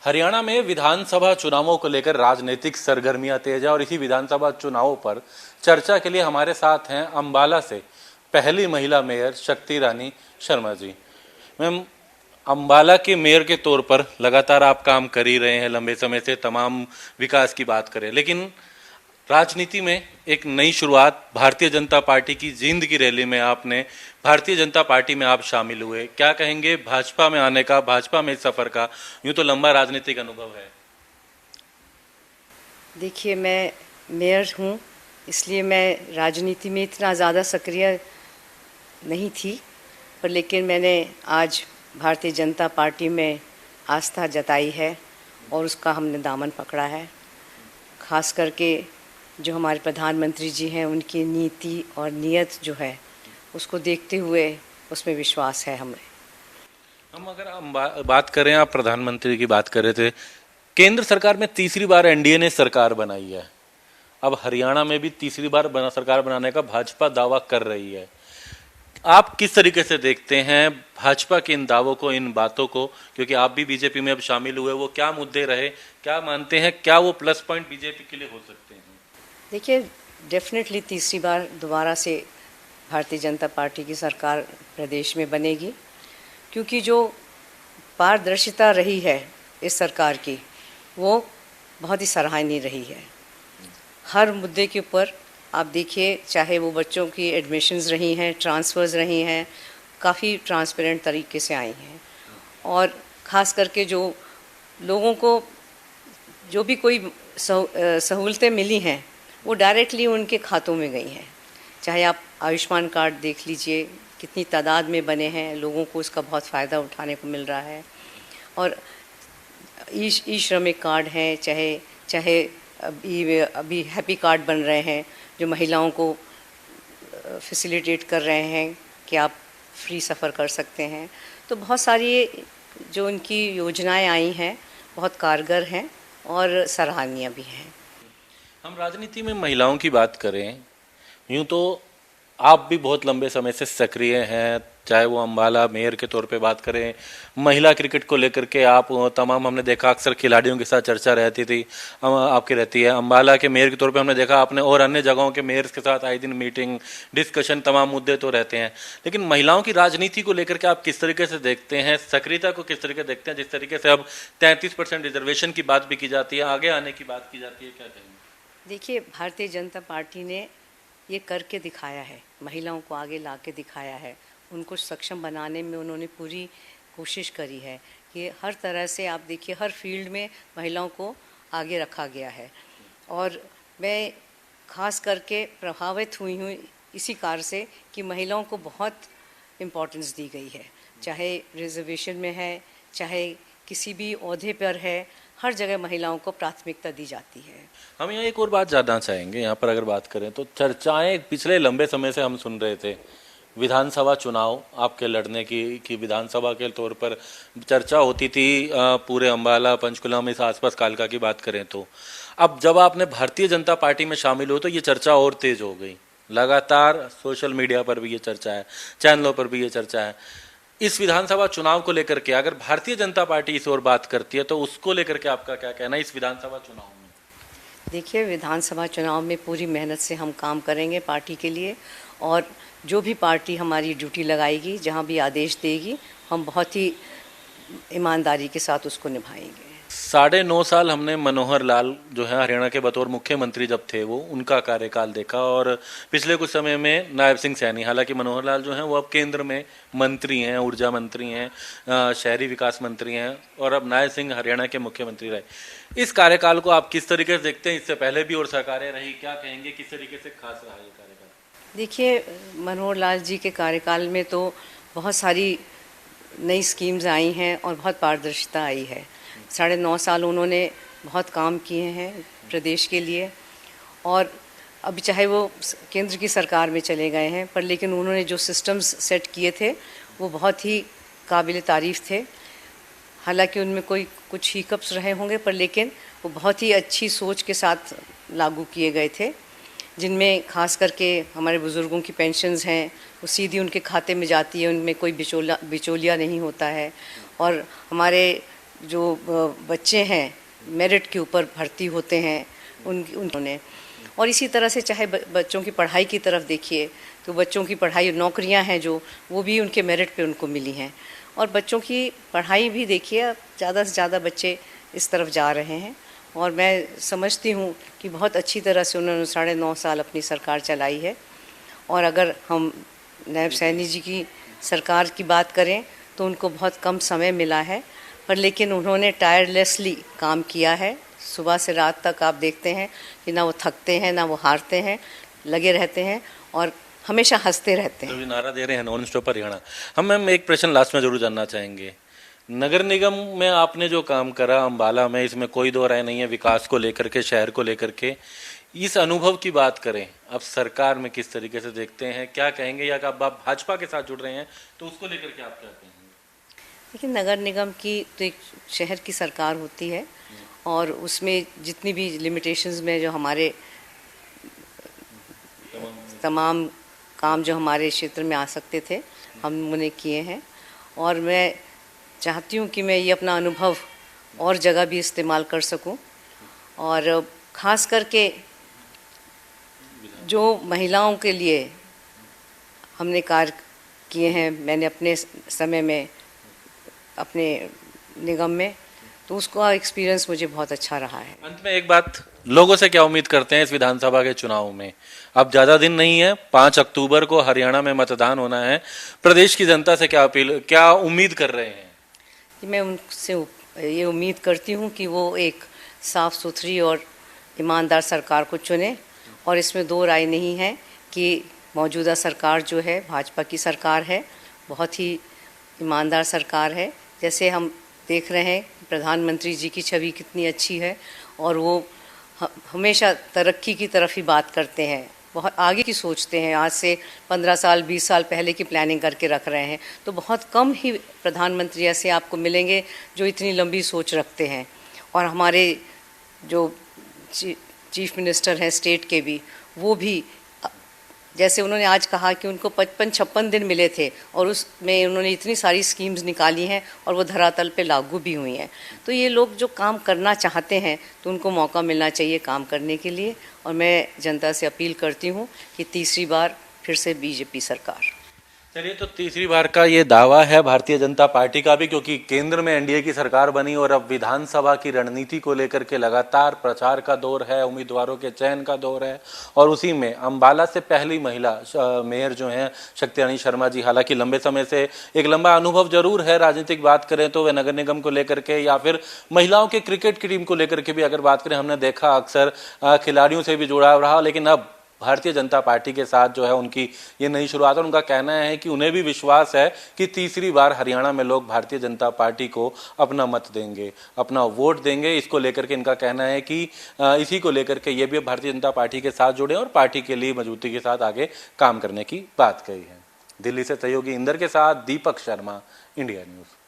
हरियाणा में विधानसभा चुनावों को लेकर राजनीतिक सरगर्मियां तेज है और इसी विधानसभा चुनावों पर चर्चा के लिए हमारे साथ हैं अंबाला से पहली महिला मेयर शक्ति रानी शर्मा जी। मैम, अंबाला के मेयर के तौर पर लगातार आप काम कर ही रहे हैं, लंबे समय से तमाम विकास की बात करें, लेकिन राजनीति में एक नई शुरुआत भारतीय जनता पार्टी की जींद की रैली में आपने भारतीय जनता पार्टी में आप शामिल हुए। क्या कहेंगे भाजपा में आने का, भाजपा में इस सफर का? यूं तो लंबा राजनीतिक अनुभव है। देखिए, मैं मेयर हूं, इसलिए मैं राजनीति में इतना ज़्यादा सक्रिय नहीं थी, पर लेकिन मैंने आज भारतीय जनता पार्टी में आस्था जताई है और उसका हमने दामन पकड़ा है। खास करके जो हमारे प्रधानमंत्री जी हैं, उनकी नीति और नीयत जो है उसको देखते हुए उसमें विश्वास है हमें। हम अगर बात करें, आप प्रधानमंत्री की बात कर रहे थे, केंद्र सरकार में तीसरी बार एनडीए ने सरकार बनाई है। अब हरियाणा में भी तीसरी बार सरकार बनाने का भाजपा दावा कर रही है। आप किस तरीके से देखते हैं भाजपा के इन दावों को, इन बातों को, क्योंकि आप भी बीजेपी में अब शामिल हुए? वो क्या मुद्दे रहे, क्या मानते हैं, क्या वो प्लस पॉइंट बीजेपी के लिए हो सकते हैं? देखिए, डेफिनेटली तीसरी बार दोबारा से भारतीय जनता पार्टी की सरकार प्रदेश में बनेगी, क्योंकि जो पारदर्शिता रही है इस सरकार की वो बहुत ही सराहनीय रही है। हर मुद्दे के ऊपर आप देखिए, चाहे वो बच्चों की एडमिशन्स रही हैं, ट्रांसफ़र्स रही हैं, काफ़ी ट्रांसपेरेंट तरीके से आई हैं। और ख़ास करके जो लोगों को जो भी कोई सहूलतें मिली हैं वो डायरेक्टली उनके खातों में गई हैं। चाहे आप आयुष्मान कार्ड देख लीजिए, कितनी तादाद में बने हैं, लोगों को इसका बहुत फ़ायदा उठाने को मिल रहा है। और ई श्रमिक कार्ड हैं, चाहे अभी हैप्पी कार्ड बन रहे हैं जो महिलाओं को फैसिलिटेट कर रहे हैं कि आप फ्री सफ़र कर सकते हैं। तो बहुत सारी जो उनकी योजनाएं आई हैं बहुत कारगर हैं और सराहनीय भी हैं। हम राजनीति में महिलाओं की बात करें, यूं तो आप भी बहुत लंबे समय से सक्रिय हैं, चाहे वो अंबाला मेयर के तौर पे बात करें, महिला क्रिकेट को लेकर के आप तमाम, हमने देखा अक्सर खिलाड़ियों के साथ चर्चा रहती थी, आपकी रहती है। अंबाला के मेयर के तौर पे हमने देखा आपने, और अन्य जगहों के मेयर्स के साथ आए दिन मीटिंग, डिस्कशन, तमाम मुद्दे तो रहते हैं। लेकिन महिलाओं की राजनीति को लेकर के आप किस तरीके से देखते हैं, सक्रियता को किस तरीके से देखते हैं? जिस तरीके से अब 33% रिजर्वेशन की बात भी की जाती है, आगे आने की बात की जाती है, क्या कहेंगे? देखिए, भारतीय जनता पार्टी ने ये करके दिखाया है, महिलाओं को आगे ला के दिखाया है, उनको सक्षम बनाने में उन्होंने पूरी कोशिश करी है कि हर तरह से आप देखिए हर फील्ड में महिलाओं को आगे रखा गया है। और मैं ख़ास करके प्रभावित हुई हूँ इसी कार्य से कि महिलाओं को बहुत इम्पोर्टेंस दी गई है, चाहे रिजर्वेशन में है, चाहे किसी भी ओहदे पर है, हर जगह महिलाओं को प्राथमिकता दी जाती है। हम यहाँ एक और बात जानना चाहेंगे, यहाँ पर अगर बात करें तो चर्चाएं पिछले लंबे समय से हम सुन रहे थे, विधानसभा चुनाव आपके लड़ने की विधानसभा के तौर पर चर्चा होती थी, पूरे अंबाला, पंचकुला में, इस आसपास कालका की बात करें तो। अब जब आपने भारतीय जनता पार्टी में शामिल हो तो ये चर्चा और तेज हो गई, लगातार सोशल मीडिया पर भी ये चर्चा है, चैनलों पर भी ये चर्चा है। इस विधानसभा चुनाव को लेकर के अगर भारतीय जनता पार्टी इस ओर बात करती है तो उसको लेकर के आपका क्या कहना है इस विधानसभा चुनाव में? देखिए, विधानसभा चुनाव में पूरी मेहनत से हम काम करेंगे पार्टी के लिए, और जो भी पार्टी हमारी ड्यूटी लगाएगी, जहां भी आदेश देगी, हम बहुत ही ईमानदारी के साथ उसको निभाएंगे। 9.5 साल हमने मनोहर लाल जो है हरियाणा के बतौर मुख्यमंत्री जब थे वो उनका कार्यकाल देखा, और पिछले कुछ समय में नायब सिंह सैनी, हालांकि मनोहर लाल जो हैं वो अब केंद्र में मंत्री हैं, ऊर्जा मंत्री हैं, शहरी विकास मंत्री हैं, और अब नायब सिंह हरियाणा के मुख्यमंत्री रहे। इस कार्यकाल को आप किस तरीके से देखते हैं? इससे पहले भी और सरकारें रही, क्या कहेंगे किस तरीके से खास रहा ये कार्यकाल? देखिए, मनोहर लाल जी के कार्यकाल में तो बहुत सारी नई स्कीम्स आई हैं और बहुत पारदर्शिता आई है। 9.5 साल उन्होंने बहुत काम किए हैं प्रदेश के लिए, और अभी चाहे वो केंद्र की सरकार में चले गए हैं, पर लेकिन उन्होंने जो सिस्टम्स सेट किए थे वो बहुत ही काबिल तारीफ़ थे। हालांकि उनमें कुछ हिकअप्स रहे होंगे, पर लेकिन वो बहुत ही अच्छी सोच के साथ लागू किए गए थे, जिनमें खास करके हमारे बुज़ुर्गों की पेंशन्स हैं वो सीधी उनके खाते में जाती है, उनमें कोई बिचौलिया नहीं होता है। और हमारे जो बच्चे हैं मेरिट के ऊपर भर्ती होते हैं उन्होंने, और इसी तरह से चाहे बच्चों की पढ़ाई की तरफ देखिए तो बच्चों की पढ़ाई नौकरियां हैं जो वो भी उनके मेरिट पे उनको मिली हैं, और बच्चों की पढ़ाई भी देखिए ज़्यादा से ज़्यादा बच्चे इस तरफ जा रहे हैं। और मैं समझती हूँ कि बहुत अच्छी तरह से उन्होंने 9.5 साल अपनी सरकार चलाई है। और अगर हम नायब सैनी जी की सरकार की बात करें तो उनको बहुत कम समय मिला है, पर लेकिन उन्होंने टायरलेसली काम किया है। सुबह से रात तक आप देखते हैं कि ना वो थकते हैं ना वो हारते हैं, लगे रहते हैं और हमेशा हंसते रहते हैं। जो भी नारा दे रहे हैं नॉन स्टॉप हरियाणा। हम मैम एक प्रश्न लास्ट में जरूर जानना चाहेंगे, नगर निगम में आपने जो काम करा अम्बाला में, इसमें कोई दो राय नहीं है, विकास को लेकर के, शहर को लेकर के, इस अनुभव की बात करें अब सरकार में किस तरीके से देखते हैं, क्या कहेंगे, या अब आप भाजपा के साथ जुड़ रहे हैं तो उसको लेकर के आप क्या कहेंगे? लेकिन नगर निगम की तो एक शहर की सरकार होती है और उसमें जितनी भी लिमिटेशंस में जो हमारे तमाम काम जो हमारे क्षेत्र में आ सकते थे हम उन्हें किए हैं। और मैं चाहती हूँ कि मैं ये अपना अनुभव और जगह भी इस्तेमाल कर सकूँ, और ख़ास करके जो महिलाओं के लिए हमने कार्य किए हैं मैंने अपने समय में अपने निगम में, तो उसका एक्सपीरियंस मुझे बहुत अच्छा रहा है। अंत में एक बात, लोगों से क्या उम्मीद करते हैं इस विधानसभा के चुनाव में? अब ज्यादा दिन नहीं है, 5 अक्टूबर को हरियाणा में मतदान होना है। प्रदेश की जनता से क्या उम्मीद कर रहे हैं? मैं उनसे ये उम्मीद करती हूँ कि वो एक साफ सुथरी और ईमानदार सरकार को चुने, और इसमें दो राय नहीं है कि मौजूदा सरकार जो है भाजपा की सरकार है, बहुत ही ईमानदार सरकार है। जैसे हम देख रहे हैं प्रधानमंत्री जी की छवि कितनी अच्छी है और वो हमेशा तरक्की की तरफ ही बात करते हैं, बहुत आगे की सोचते हैं। आज से 15 साल 20 साल पहले की प्लानिंग करके रख रहे हैं, तो बहुत कम ही प्रधानमंत्री ऐसे आपको मिलेंगे जो इतनी लंबी सोच रखते हैं। और हमारे जो चीफ मिनिस्टर हैं स्टेट के भी, वो भी जैसे उन्होंने आज कहा कि उनको 55-56 दिन मिले थे और उसमें उन्होंने इतनी सारी स्कीम्स निकाली हैं और वो धरातल पे लागू भी हुई हैं। तो ये लोग जो काम करना चाहते हैं तो उनको मौका मिलना चाहिए काम करने के लिए, और मैं जनता से अपील करती हूँ कि तीसरी बार फिर से बीजेपी सरकार। चलिए, तो तीसरी बार का ये दावा है भारतीय जनता पार्टी का भी, क्योंकि केंद्र में एनडीए की सरकार बनी और अब विधानसभा की रणनीति को लेकर के लगातार प्रचार का दौर है, उम्मीदवारों के चयन का दौर है। और उसी में अंबाला से पहली महिला मेयर जो हैं शक्ति रानी शर्मा जी, हालांकि लंबे समय से एक लंबा अनुभव जरूर है, राजनीतिक बात करें तो वे नगर निगम को लेकर के या फिर महिलाओं के क्रिकेट की टीम को लेकर के भी अगर बात करें, हमने देखा अक्सर खिलाड़ियों से भी जुड़ाव रहा। लेकिन अब भारतीय जनता पार्टी के साथ जो है उनकी ये नई शुरुआत है। उनका कहना है कि उन्हें भी विश्वास है कि तीसरी बार हरियाणा में लोग भारतीय जनता पार्टी को अपना मत देंगे, अपना वोट देंगे। इसको लेकर के इनका कहना है कि इसी को लेकर के ये भी भारतीय जनता पार्टी के साथ जुड़े और पार्टी के लिए मजबूती के साथ आगे काम करने की बात कही है। दिल्ली से सहयोगी इंदर के साथ दीपक शर्मा, इंडिया न्यूज।